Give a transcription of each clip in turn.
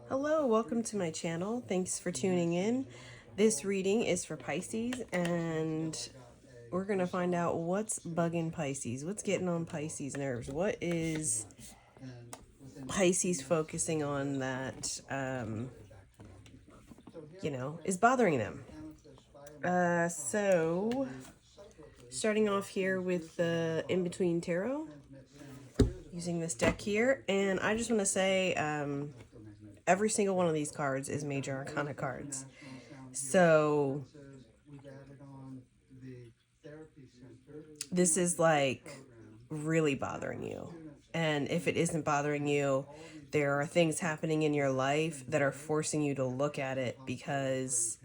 Hello, welcome to my channel. Thanks for tuning in. This reading is for Pisces, and we're going to find out what's bugging Pisces. What's getting on Pisces' nerves? What is Pisces focusing on that, is bothering them? So, starting off here with the In-Between Tarot, using this deck here, and I just want to say, every single one of these cards is major arcana cards. So this is like really bothering you. And if it isn't bothering you, there are things happening in your life that are forcing you to look at it because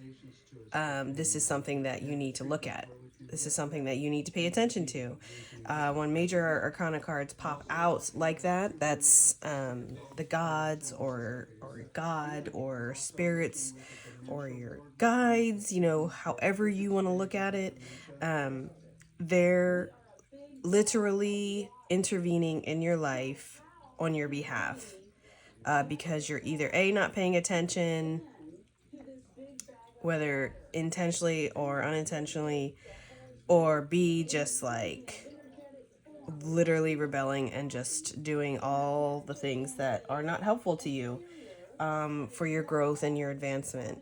this is something that you need to look at. This is something that you need to pay attention to. When major arcana cards pop out like that, that's the gods or God or spirits or your guides, however you want to look at it. They're literally intervening in your life on your behalf because you're either A, not paying attention, whether intentionally or unintentionally, or B, just like literally rebelling and just doing all the things that are not helpful to you for your growth and your advancement,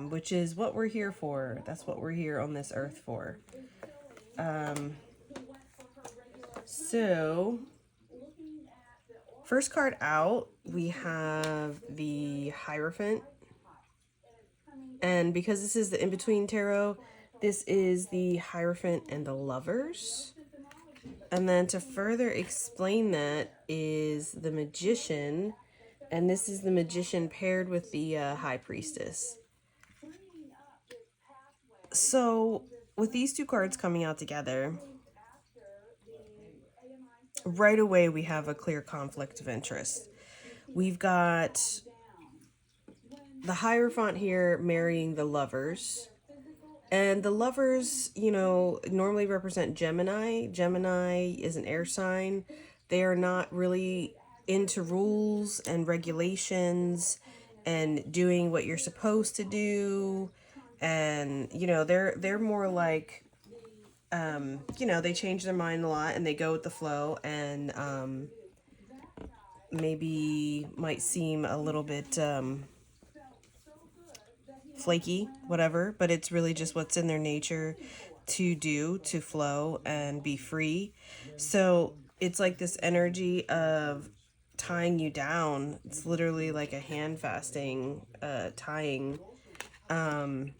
which is what we're here for. That's what we're here on this earth for. So, first card out, we have the Hierophant. And because this is the In-Between Tarot, this is the Hierophant and the Lovers. And then to further explain that is the Magician. And this is the Magician paired with the High Priestess. So, with these two cards coming out together, right away we have a clear conflict of interest. We've got the Hierophant here marrying the Lovers. And the Lovers, normally represent Gemini. Gemini is an air sign. They are not really into rules and regulations and doing what you're supposed to do. And, they're more like, they change their mind a lot and they go with the flow and maybe might seem a little bit flaky, whatever, but it's really just what's in their nature to do, to flow and be free. So it's like this energy of tying you down. It's literally like a hand fasting, tying. And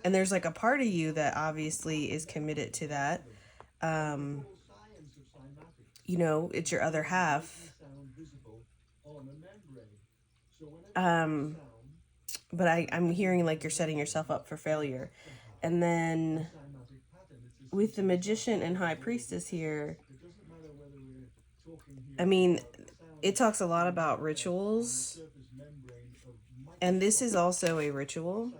there's like a part of you that obviously is committed to that. It's your other half. But I'm hearing like you're setting yourself up for failure. And then with the Magician and High Priestess here, I mean, it talks a lot about rituals. And this is also a ritual.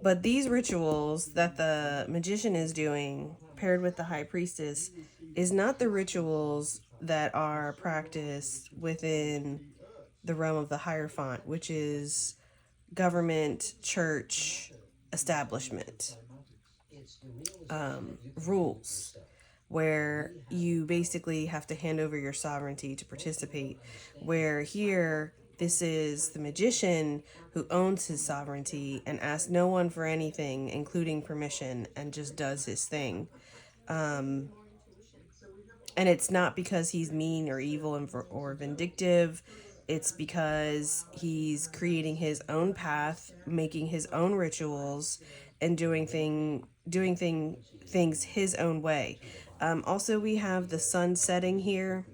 But these rituals that the Magician is doing, paired with the High Priestess, is not the rituals that are practiced within the realm of the Hierophant, which is government, church, establishment, rules, where you basically have to hand over your sovereignty to participate. Where here, this is the Magician who owns his sovereignty and asks no one for anything, including permission, and just does his thing. And it's not because he's mean or evil or vindictive. It's because he's creating his own path, making his own rituals, and doing things his own way. Also, we have the sun setting here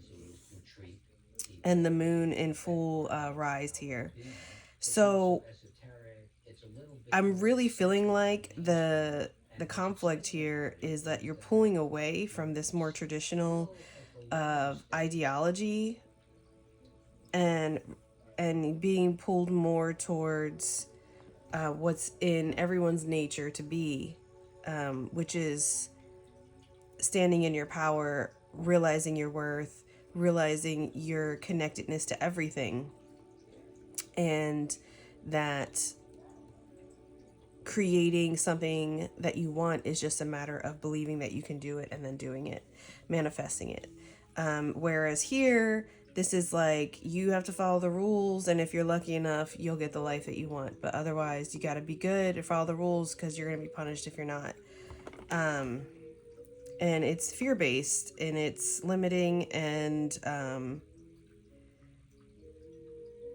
and the moon in full rise here. So I'm really feeling like the conflict here is that you're pulling away from this more traditional ideology and being pulled more towards what's in everyone's nature to be, which is standing in your power, realizing your worth, realizing your connectedness to everything, and that creating something that you want is just a matter of believing that you can do it and then doing it, manifesting it. Whereas here, this is like you have to follow the rules, and if you're lucky enough, you'll get the life that you want. But otherwise, you got to be good and follow the rules because you're going to be punished if you're not. And it's fear based and it's limiting, and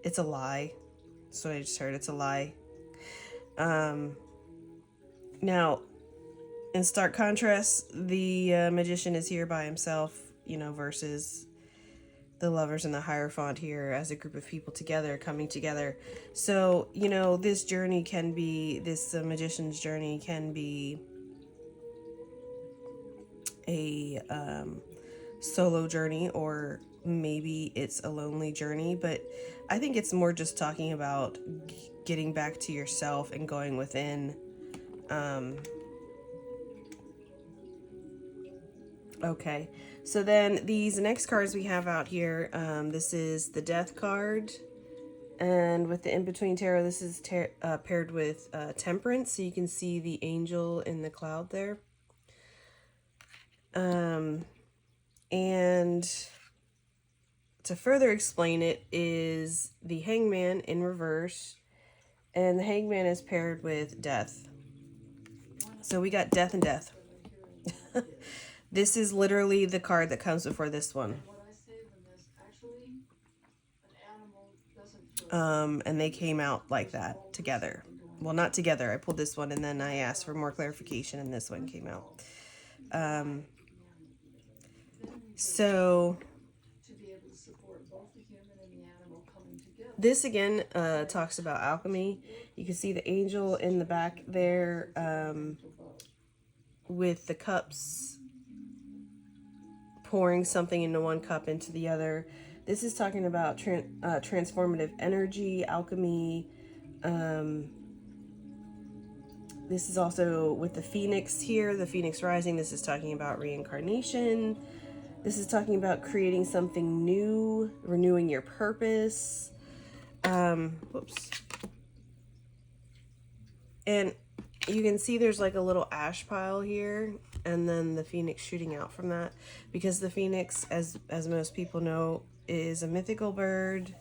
it's a lie. That's what I just heard. It's a lie. Now, in stark contrast, the magician is here by himself, versus the lovers and the Hierophant here as a group of people together, coming together. So, this journey can be, this magician's journey can be a solo journey, or maybe it's a lonely journey, but I think it's more just talking about getting back to yourself and going within. Okay, so then these next cards we have out here, this is the Death card, and with the In-Between Tarot, this is paired with Temperance, so you can see the angel in the cloud there. And to further explain it is the Hangman in reverse, and the Hangman is paired with Death. So we got Death and Death. This is literally the card that comes before this one. And they came out like that together. Well, not together. I pulled this one and then I asked for more clarification, and this one came out. So this again talks about alchemy. You can see the angel in the back there with the cups, pouring something into one cup into the other. This is talking about transformative energy, alchemy. This is also with the Phoenix here, the Phoenix rising. This is talking about reincarnation. This is talking about creating something new, renewing your purpose. Whoops. And you can see there's like a little ash pile here, and then the phoenix shooting out from that, because the phoenix, as most people know, is a mythical bird,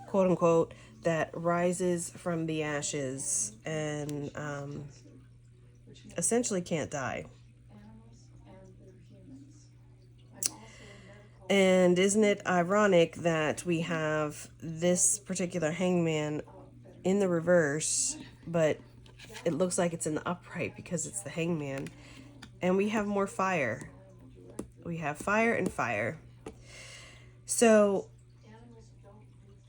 quote unquote, that rises from the ashes and essentially can't die. And isn't it ironic that we have this particular hangman in the reverse, but it looks like it's in the upright because it's the hangman. And we have more fire. We have fire and fire. So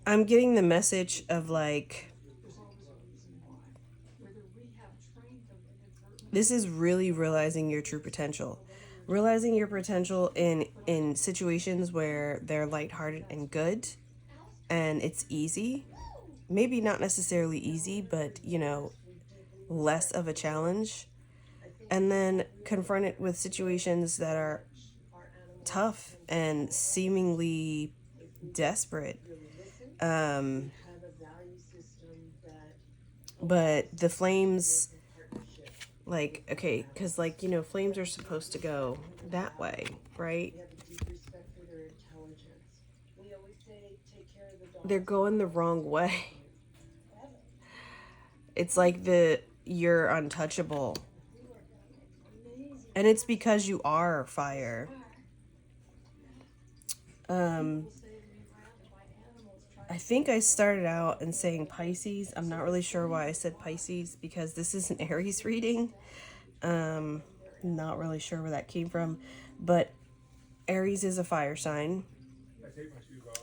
I'm getting the message of like, this is really realizing your true potential. Realizing your potential in situations where they're lighthearted and good and it's easy. Maybe not necessarily easy, but less of a challenge. And then confront it with situations that are tough and seemingly desperate. But the flames, like, okay, because flames are supposed to go that way, right? They're going the wrong way. It's like you're untouchable. And it's because you are fire. I think I started out in saying Pisces. I'm not really sure why I said Pisces, because this is an Aries reading. Not really sure where that came from. But Aries is a fire sign.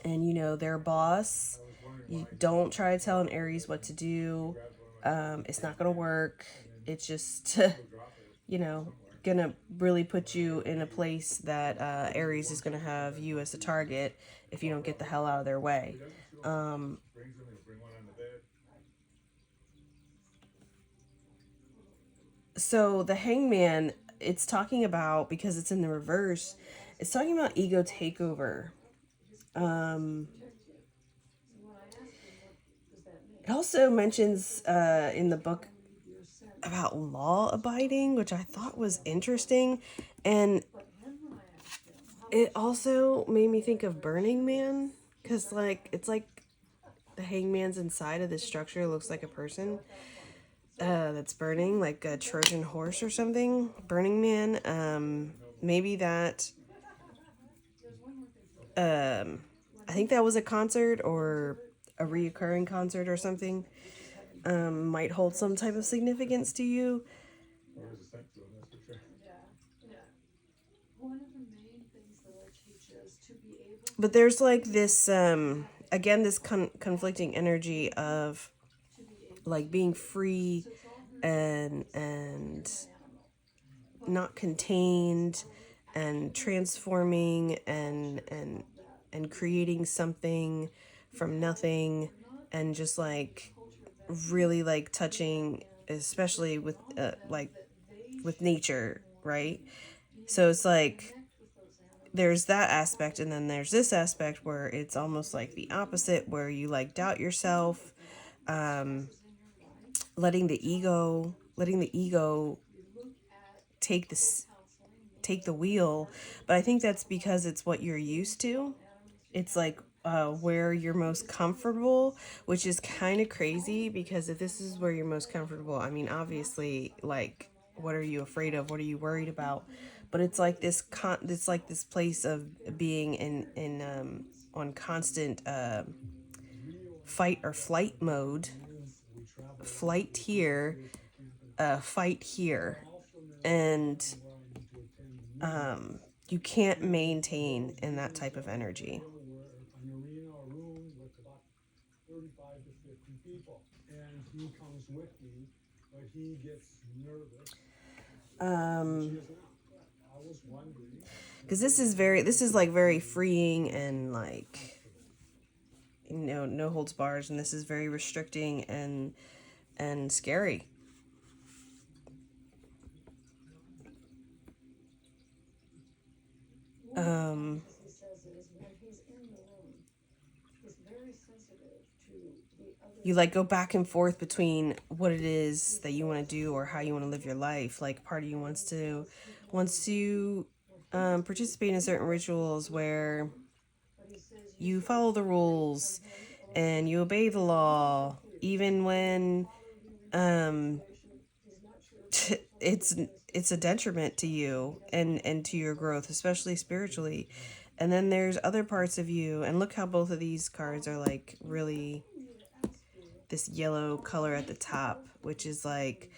And their boss. You don't try to tell an Aries what to do. It's not going to work. It's just, gonna really put you in a place that Aries is gonna have you as a target if you don't get the hell out of their way. So the hangman, it's talking about, because it's in the reverse, it's talking about ego takeover. It also mentions in the book about law abiding, which I thought was interesting. And it also made me think of Burning Man, because like it's like the hangman's inside of this structure looks like a person that's burning, like a Trojan horse or something. Burning Man. Maybe that. I think that was a concert or a reoccurring concert or something. Might hold some type of significance to you. But there's like this, again, this conflicting energy of like being free and not contained and transforming and creating something from nothing, and just like really like touching, especially with like with nature, right? So it's like there's that aspect, and then there's this aspect where it's almost like the opposite, where you like doubt yourself, um, letting the ego take this take the wheel. But I think that's because it's what you're used to. It's like where you're most comfortable, which is kind of crazy, because if this is where you're most comfortable, I mean, obviously, like, what are you afraid of? What are you worried about? But it's like it's like this place of being in on constant fight or flight mode. Flight here, fight here, and you can't maintain in that type of energy. Um, because this is like very freeing and like, you know, no holds bars, and this is very restricting and scary. Um, you like go back and forth between what it is that you want to do or how you want to live your life. Like part of you wants to participate in certain rituals where you follow the rules and you obey the law, even when um, it's it's a detriment to you and to your growth, especially spiritually. And then there's other parts of you, and look how both of these cards are like really this yellow color at the top, which is like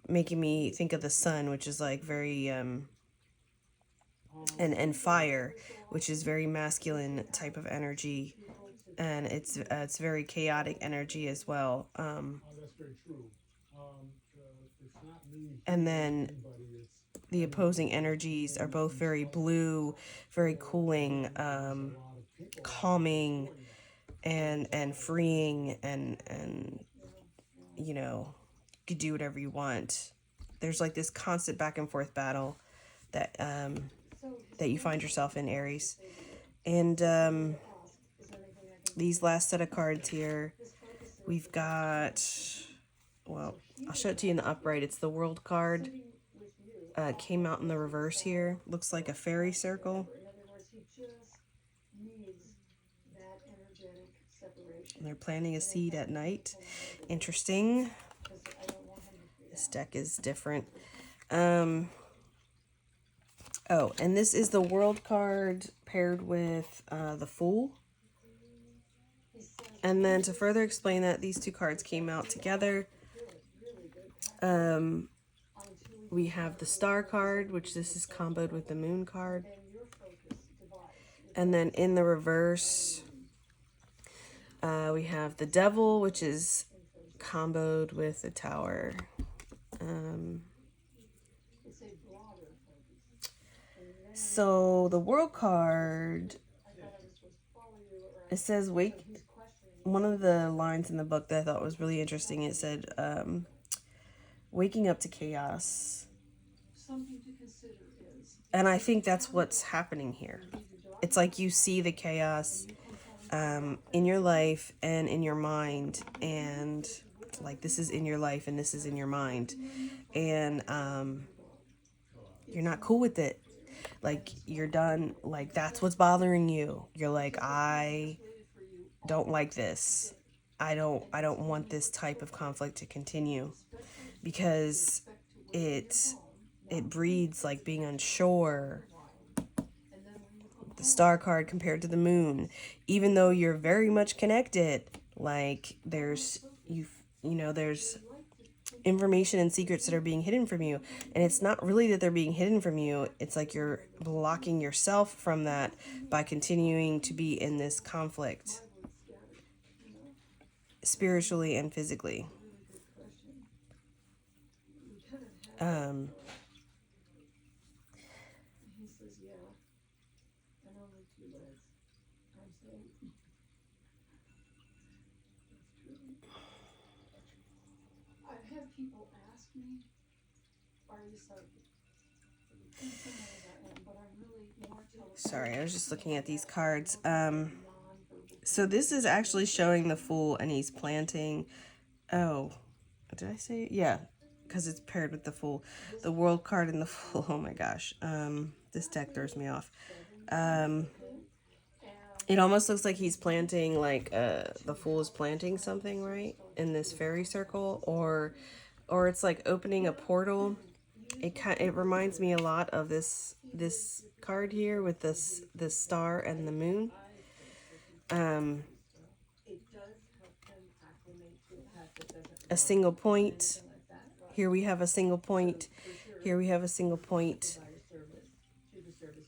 making me think of the sun, which is like very and fire, which is very masculine type of energy, and it's very chaotic energy as well. And then the opposing energies are both very blue, very cooling, calming, and freeing, and you know, you could do whatever you want. There's like this constant back and forth battle that that you find yourself in, Aries. And these last set of cards here, we've got, well, I'll show it to you in the upright. It's the World card. Came out in the reverse here. Looks like a fairy circle. And they're planting a seed at night. Interesting. This deck is different. Oh, and this is the World card paired with the Fool. And then to further explain that, these two cards came out together. We have the Star card, which this is comboed with the Moon card. And then in the reverse, we have the Devil, which is comboed with the Tower. So the World card, it says wake. One of the lines in the book that I thought was really interesting, it said, waking up to chaos. And I think that's what's happening here. It's like you see the chaos in your life and in your mind, and like this is in your life and this is in your mind, and you're not cool with it. Like you're done. Like that's what's bothering you. You're like, I don't like this. I don't want this type of conflict to continue because it it breeds like being unsure. The star card compared to the moon, even though you're very much connected, like there's information and secrets that are being hidden from you, and it's not really that they're being hidden from you, it's like you're blocking yourself from that by continuing to be in this conflict spiritually and physically. um Sorry, I was just looking at these cards. So this is actually showing the Fool, and he's planting. Oh, did I say it? Yeah, because it's paired with the Fool. The World card and the Fool. Oh my gosh. This deck throws me off. It almost looks like he's planting, like the Fool is planting something, right, in this fairy circle, or it's like opening a portal. It reminds me a lot of this card here with this star and the moon. A single point. Here we have a single point. Here we have a single point.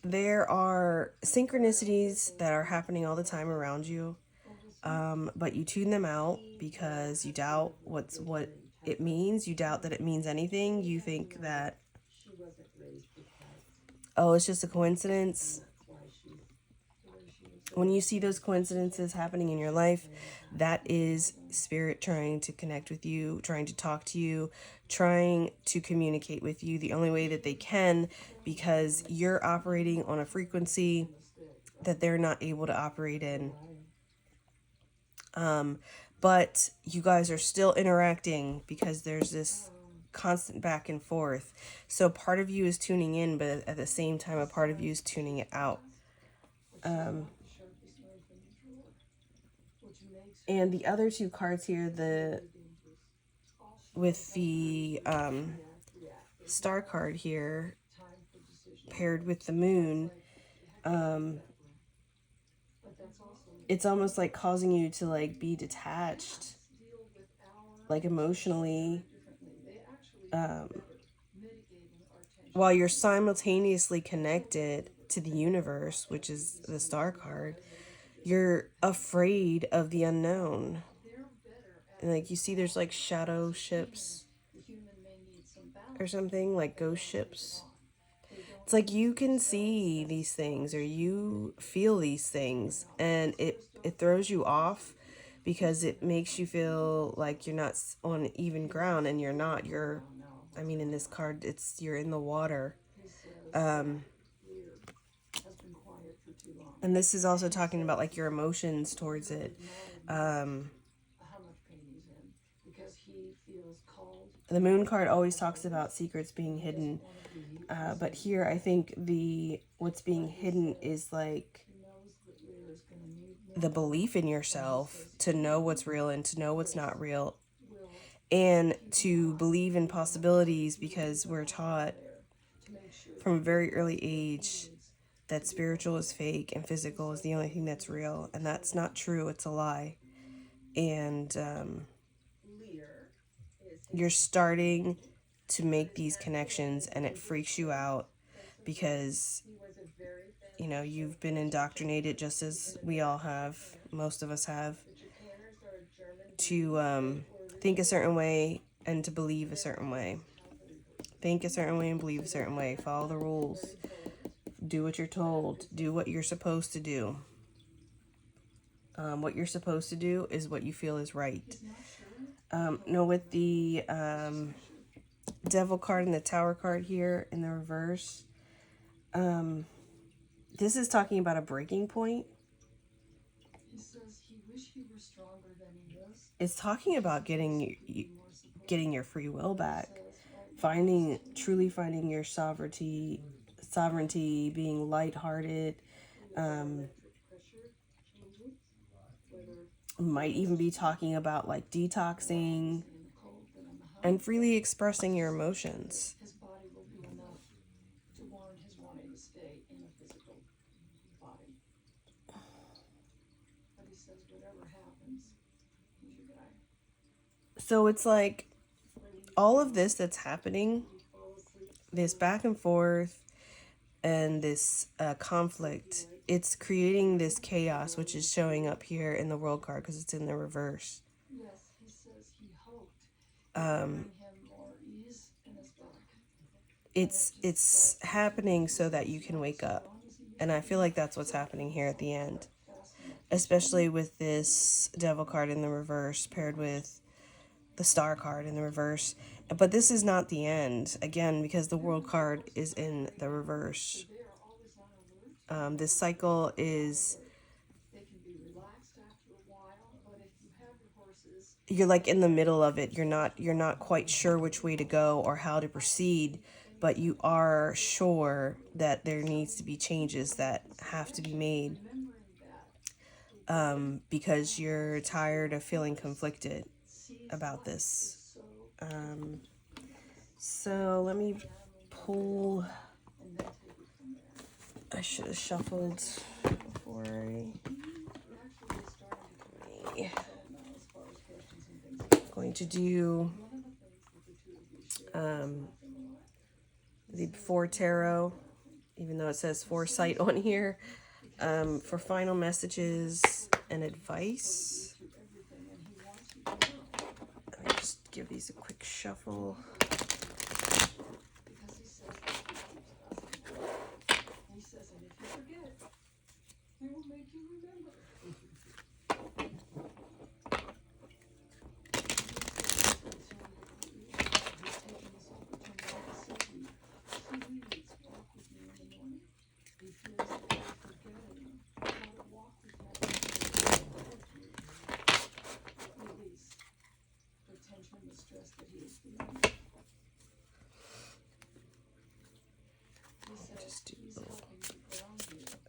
There are synchronicities that are happening all the time around you, but you tune them out because you doubt what it means. You doubt that it means anything. You think that, oh, it's just a coincidence. When you see those coincidences happening in your life, that is spirit trying to connect with you, trying to talk to you, trying to communicate with you the only way that they can, because you're operating on a frequency that they're not able to operate in. But you guys are still interacting because there's this constant back and forth. So part of you is tuning in, but at the same time, a part of you is tuning it out. And the other two cards here, the with the star card here paired with the moon, it's almost like causing you to like be detached, like emotionally, while you're simultaneously connected to the universe, which is the star card. You're afraid of the unknown. And like you see there's like shadow ships or something, like ghost ships. It's like you can see these things or you feel these things, and it throws you off because it makes you feel like you're not on even ground, and you're not. You're, I mean, in this card, you're in the water. And this is also talking about like your emotions towards it. The moon card always talks about secrets being hidden, but here I think the what's being hidden is like the belief in yourself to know what's real and to know what's not real, and to believe in possibilities, because we're taught from a very early age that spiritual is fake and physical is the only thing that's real, and that's not true. It's a lie. And you're starting to make these connections, and it freaks you out because you've been indoctrinated, just as we all have, most of us have, to think a certain way and to believe a certain way. Think a certain way and believe a certain way. Follow the rules. Do what you're told. Do what you're supposed to do. What you're supposed to do is what you feel is right. No, with the Devil card and the Tower card here in the reverse, this is talking about a breaking point. It's talking about getting your free will back, truly finding your sovereignty, being lighthearted. Um, might even be talking about like detoxing and freely expressing your emotions. So it's like all of this that's happening, this back and forth and this conflict, it's creating this chaos, which is showing up here in the world card because it's in the reverse. Um, it's happening so that you can wake up, and I feel like that's what's happening here at the end, especially with this devil card in the reverse paired with the star card in the reverse. But this is not the end, again, because the world card is in the reverse. This cycle is, you're like in the middle of it. You're not quite sure which way to go or how to proceed, but you are sure that there needs to be changes that have to be made, because you're tired of feeling conflicted about this. So let me pull. I should have shuffled before going to do the 4 tarot, even though it says foresight on here, for final messages and advice. Let me just give these a quick shuffle.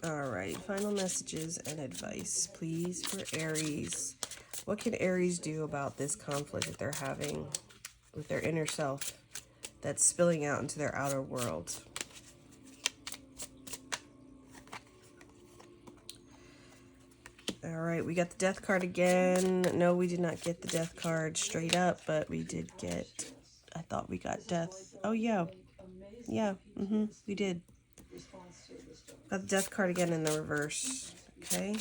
All right, final messages and advice, please, for Aries. What can Aries do about this conflict that they're having with their inner self that's spilling out into their outer world? All right, we got the death card again. No, we did not get the death card straight up, but we did get, I thought we got death. Oh, yeah. Yeah, we did. Got the death card again in the reverse. Okay.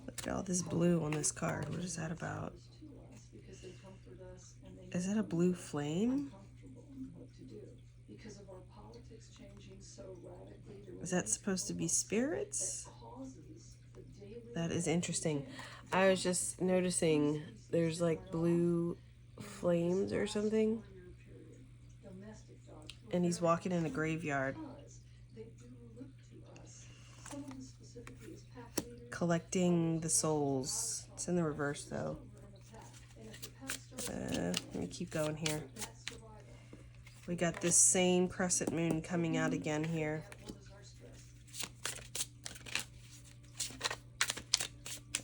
Look at all this blue on this card. What is that about? Is that a blue flame? Is that supposed to be spirits? That is interesting. I was just noticing there's like blue flames or something. And he's walking in a graveyard, collecting the souls. It's in the reverse though. Let me keep going here. We got this same crescent moon coming out again here.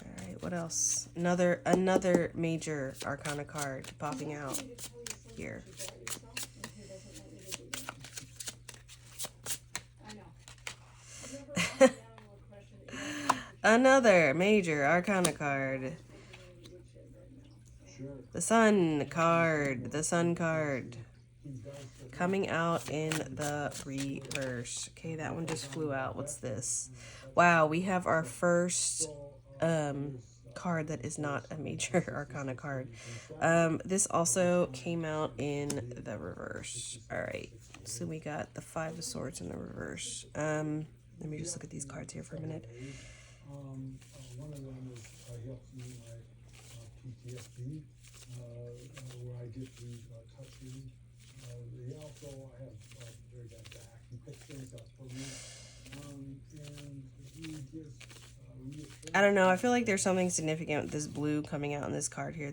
All right, what else? Another major arcana card popping out here. Another major arcana card. The sun card. The sun card. Coming out in the reverse. Okay, that one just flew out. What's this? Wow, we have our first card that is not a major arcana card. This also came out in the reverse. All right, so we got the 5 of Swords in the reverse. Let me just look at these cards here for a minute. One of them is helps me my PTSD, where I get to touch you. Also, I have very bad back. You pick things up I don't know. I feel like there's something significant with this blue coming out in this card here.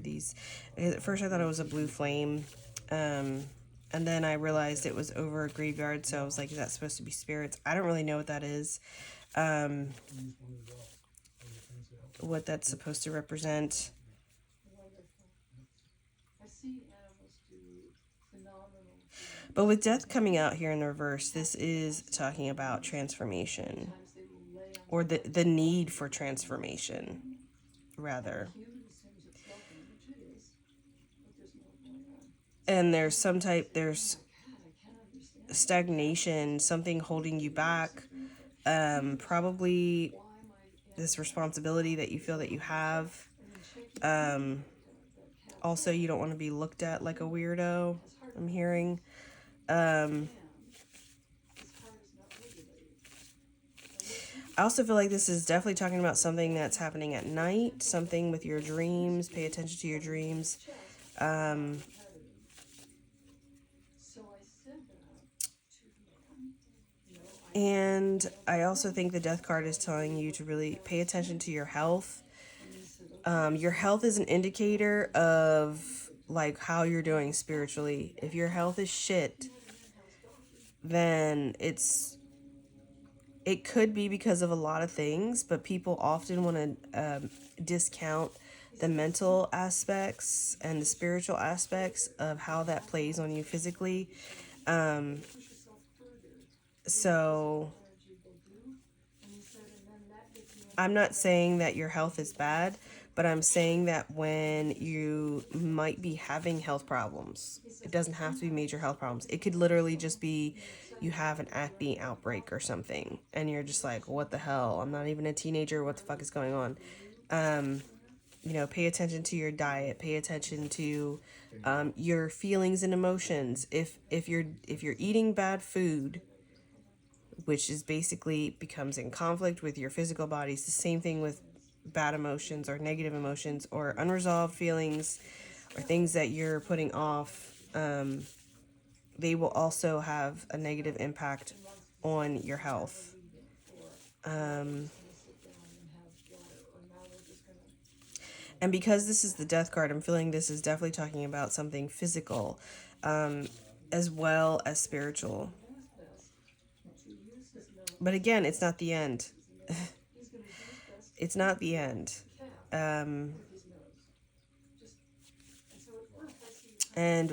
At first I thought it was a blue flame. Um, and then I realized it was over a graveyard. So I was like, is that supposed to be spirits? I don't really know what that is. What that's supposed to represent. But with death coming out here in the reverse, this is talking about transformation, or the need for transformation, rather. And there's stagnation, something holding you back. Probably this responsibility that you feel that you have. Also, you don't want to be looked at like a weirdo, I'm hearing. I also feel like this is definitely talking about something that's happening at night, something with your dreams. Pay attention to your dreams. And I also think the death card is telling you to really pay attention to your health. Your health is an indicator of like how you're doing spiritually. If your health is shit, then it could be because of a lot of things, but people often want to discount the mental aspects and the spiritual aspects of how that plays on you physically. So I'm not saying that your health is bad, but I'm saying that when you might be having health problems, it doesn't have to be major health problems. It could literally just be you have an acne outbreak or something, and you're just like, what the hell? I'm not even a teenager. What the fuck is going on? Pay attention to your diet. Pay attention to your feelings and emotions. If you're eating bad food, which is basically becomes in conflict with your physical body. It's the same thing with bad emotions or negative emotions or unresolved feelings or things that you're putting off. They will also have a negative impact on your health. And because this is the death card, I'm feeling this is definitely talking about something physical, as well as spiritual. But again, it's not the end. It's not the end. And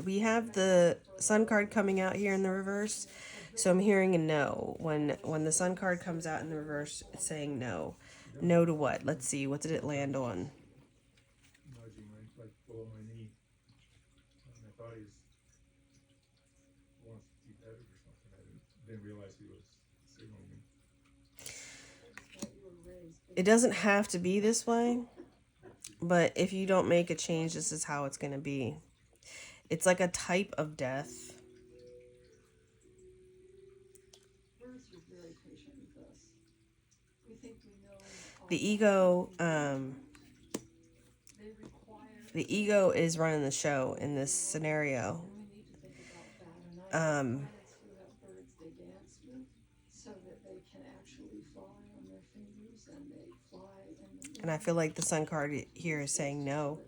we have the sun card coming out here in the reverse. So I'm hearing a no. When the sun card comes out in the reverse, it's saying no. No to what? Let's see. What did it land on? Nudging my, like below my knee. And I thought he wants to be petted or something. I didn't realize he was signaling me. It doesn't have to be this way, but if you don't make a change, this is how it's going to be. It's like a type of death. The ego, the ego is running the show in this scenario. And I feel like the sun card here is saying no.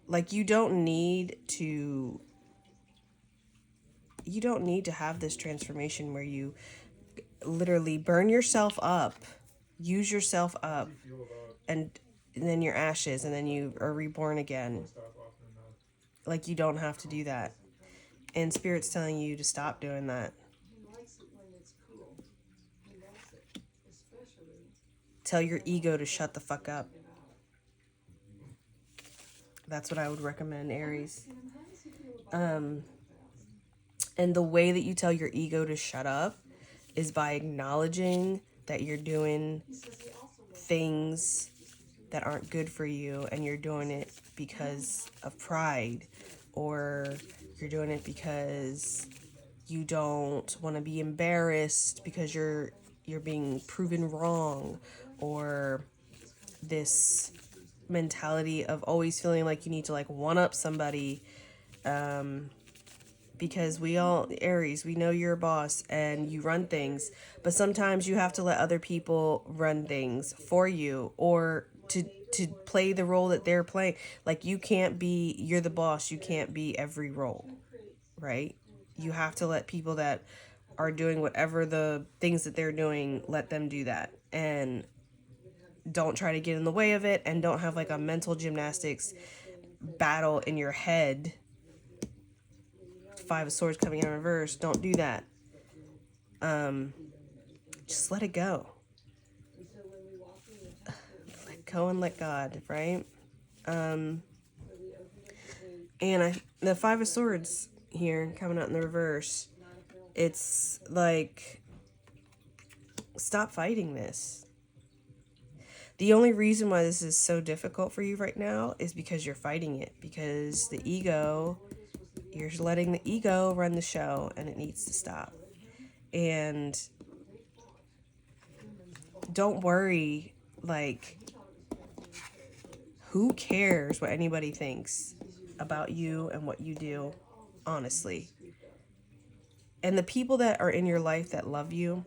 Like you don't need to have this transformation where you literally burn yourself up, use yourself up, and then your ashes, and then you are reborn again. Like you don't have to do that. And Spirit's telling you to stop doing that. Tell your ego to shut the fuck up. That's what I would recommend, Aries. And the way that you tell your ego to shut up is by acknowledging that you're doing things that aren't good for you and you're doing it because of pride, or you're doing it because you don't want to be embarrassed because you're being proven wrong, or this mentality of always feeling like you need to like one up somebody. because we all, Aries, we know you're a boss and you run things, but sometimes you have to let other people run things for you, or to play the role that they're playing. Like, you can't be, you're the boss, you can't be every role, right? You have to let people that are doing whatever the things that they're doing, let them do that. And don't try to get in the way of it, and don't have like a mental gymnastics battle in your head. Five of Swords coming in reverse. Don't do that. Just let it go. Let go and let God, right? And the Five of Swords here coming out in the reverse. It's like, stop fighting this. The only reason why this is so difficult for you right now is because you're fighting it. Because the ego, you're letting the ego run the show, and it needs to stop. And don't worry, like, who cares what anybody thinks about you and what you do, honestly. And the people that are in your life that love you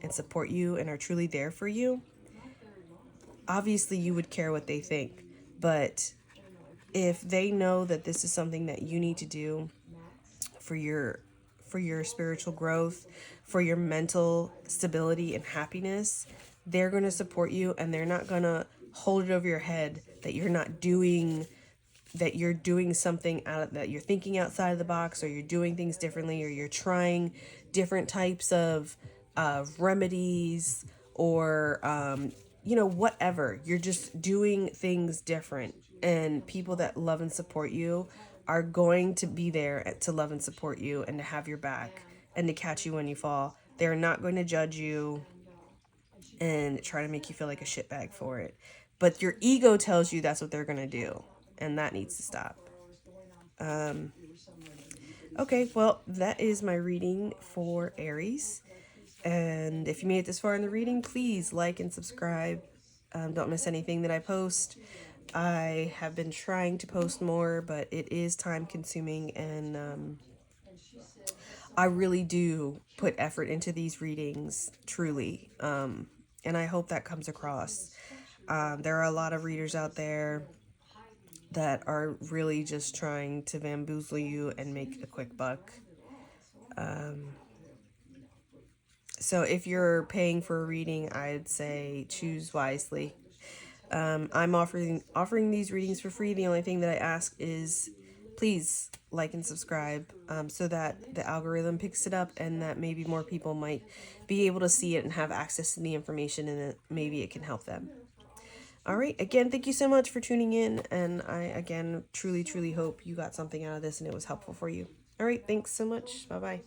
and support you and are truly there for you, obviously you would care what they think. But if they know that this is something that you need to do for your spiritual growth, for your mental stability and happiness, they're going to support you, and they're not going to hold it over your head that you're not doing, that you're doing something out of, that you're thinking outside of the box, or you're doing things differently, or you're trying different types of remedies, or whatever. You're just doing things different, and people that love and support you are going to be there to love and support you, and to have your back, and to catch you when you fall. They're not going to judge you and try to make you feel like a shitbag for it. But your ego tells you that's what they're going to do, and that needs to stop. Okay, well, that is my reading for Aries. And if you made it this far in the reading, please like and subscribe. Don't miss anything that I post. I have been trying to post more, but it is time consuming, and I really do put effort into these readings, truly. And I hope that comes across. There are a lot of readers out there that are really just trying to bamboozle you and make a quick buck. So if you're paying for a reading, I'd say choose wisely. I'm offering these readings for free. The only thing that I ask is, please like and subscribe, so that the algorithm picks it up, and that maybe more people might be able to see it and have access to the information, and maybe it can help them. All right. Again, thank you so much for tuning in. And I, again, truly, truly hope you got something out of this and it was helpful for you. All right. Thanks so much. Bye-bye.